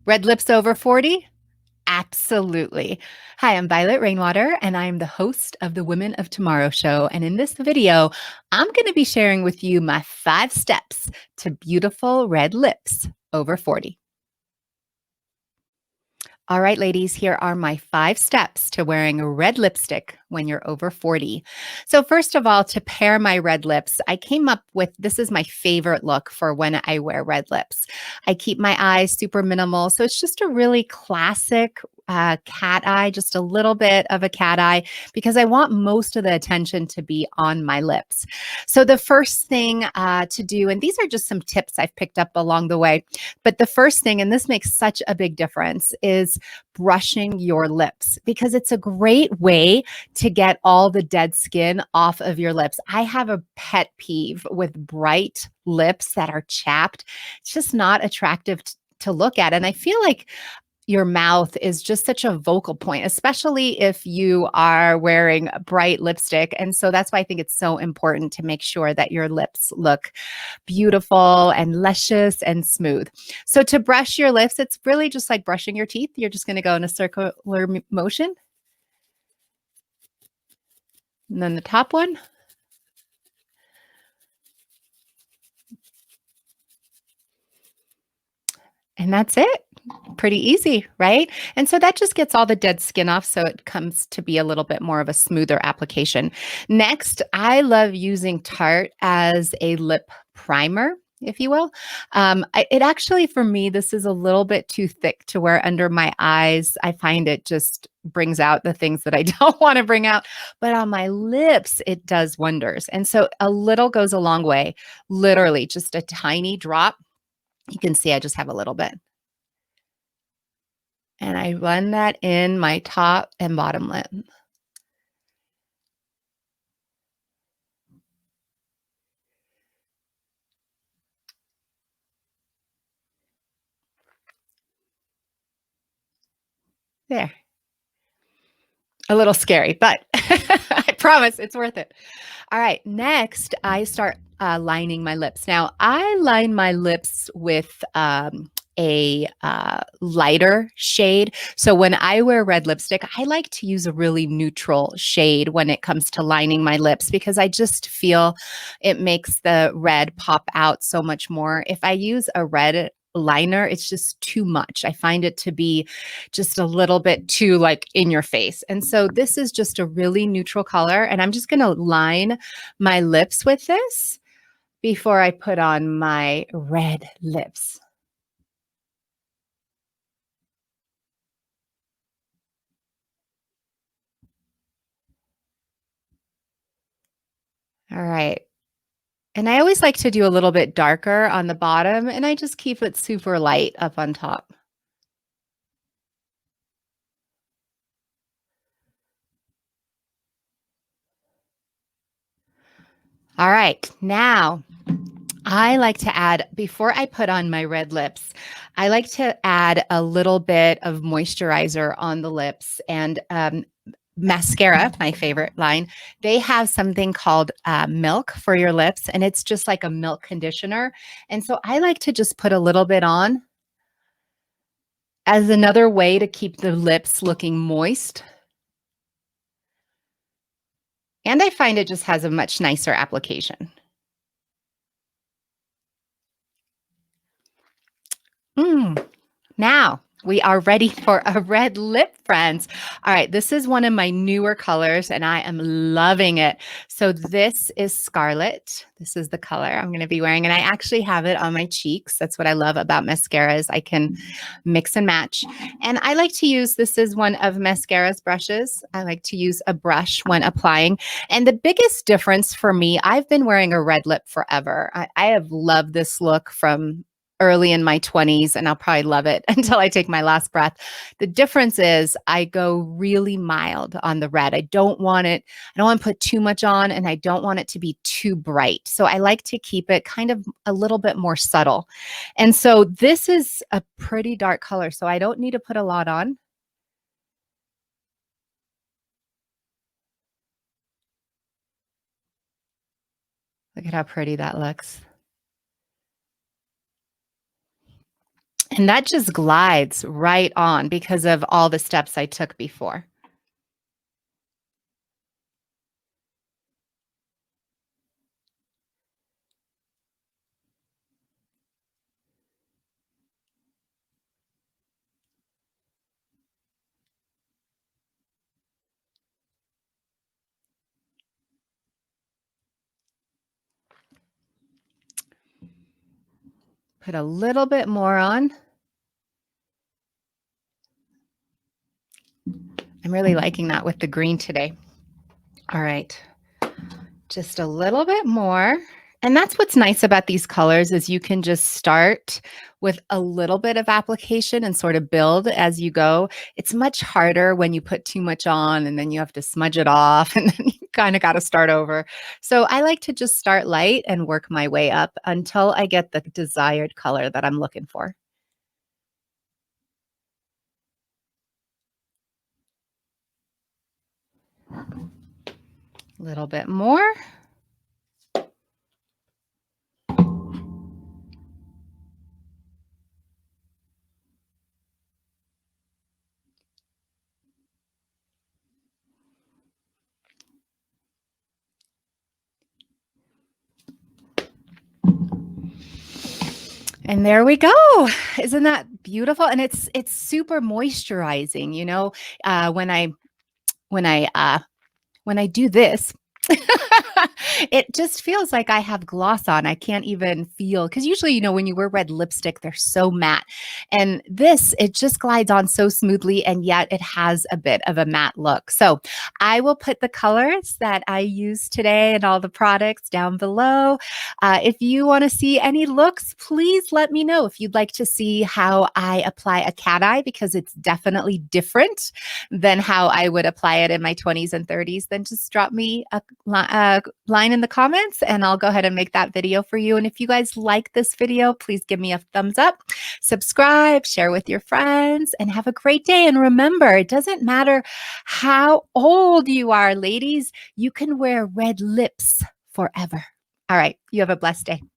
Red lips over 40? Absolutely. Hi, I'm Violet Rainwater, and I'm the host of the Women of Tomorrow show. And in this video, I'm going to be sharing with you my 5 steps to beautiful red lips over 40. All right, ladies, here are my 5 steps to wearing a red lipstick when you're over 40. So, first of all, to pair my red lips, I came up with this is my favorite look for when I wear red lips. I keep my eyes super minimal. So, it's just a really classic cat eye, just a little bit of a cat eye, because I want most of the attention to be on my lips. So, the first thing to do, and these are just some tips I've picked up along the way, but the first thing, and this makes such a big difference, is brushing your lips because it's a great way to get all the dead skin off of your lips. I have a pet peeve with bright lips that are chapped. It's just not attractive to look at. And I feel like your mouth is just such a vocal point, especially if you are wearing a bright lipstick. And so that's why I think it's so important to make sure that your lips look beautiful and luscious and smooth. So to brush your lips, it's really just like brushing your teeth. You're just going to go in a circular motion. And then the top one. And that's it. Pretty easy, right? And so that just gets all the dead skin off. So it comes to be a little bit more of a smoother application. Next, I love using Tarte as a lip primer, if you will. It actually, for me, this is a little bit too thick to wear under my eyes. I find it just brings out the things that I don't want to bring out. But on my lips, it does wonders. And so a little goes a long way. Literally, just a tiny drop. You can see I just have a little bit. And I run that in my top and bottom lip. There. A little scary, but I promise it's worth it. All right, next I start lining my lips. Now, I line my lips with a lighter shade. So when I wear red lipstick, I like to use a really neutral shade when it comes to lining my lips because I just feel it makes the red pop out so much more. If I use a red liner, it's just too much. I find it to be just a little bit too like in your face. And so this is just a really neutral color. And I'm just going to line my lips with this before I put on my red lips. All right. And I always like to do a little bit darker on the bottom, and I just keep it super light up on top. All right. Now, I like to add, before I put on my red lips, I like to add a little bit of moisturizer on the lips. And Maskcara, my favorite line, they have something called milk for your lips, and it's just like a milk conditioner. And so I like to just put a little bit on as another way to keep the lips looking moist. And I find it just has a much nicer application. Mm. Now we are ready for a red lip, friends. All right, this is one of my newer colors and I am loving it. So this is Scarlet. This is the color I'm going to be wearing and I actually have it on my cheeks. That's what I love about mascaras. I can mix and match. And I like to use, this is one of Maskcara's brushes. I like to use a brush when applying. And the biggest difference for me, I've been wearing a red lip forever. I have loved this look from early in my 20s and I'll probably love it until I take my last breath. The difference is I go really mild on the red. I don't want to put too much on and I don't want it to be too bright. So I like to keep it kind of a little bit more subtle. And so this is a pretty dark color, so I don't need to put a lot on. Look at how pretty that looks. And that just glides right on because of all the steps I took before. Put a little bit more on. I'm really liking that with the green today. All right. Just a little bit more. And that's what's nice about these colors is you can just start with a little bit of application and sort of build as you go. It's much harder when you put too much on and then you have to smudge it off and then you kind of got to start over. So I like to just start light and work my way up until I get the desired color that I'm looking for. A little bit more. And there we go. Isn't that beautiful? And it's super moisturizing, when I when I do this, it just feels like I have gloss on. I can't even feel because usually, when you wear red lipstick, they're so matte. And this, it just glides on so smoothly, and yet it has a bit of a matte look. So I will put the colors that I use today and all the products down below. If you want to see any looks, please let me know. If you'd like to see how I apply a cat eye, because it's definitely different than how I would apply it in my 20s and 30s, then just drop me a line in the comments and I'll go ahead and make that video for you. And if you guys like this video, please give me a thumbs up, subscribe, share with your friends, and have a great day. And remember, it doesn't matter how old you are, ladies, you can wear red lips forever. All right, you have a blessed day.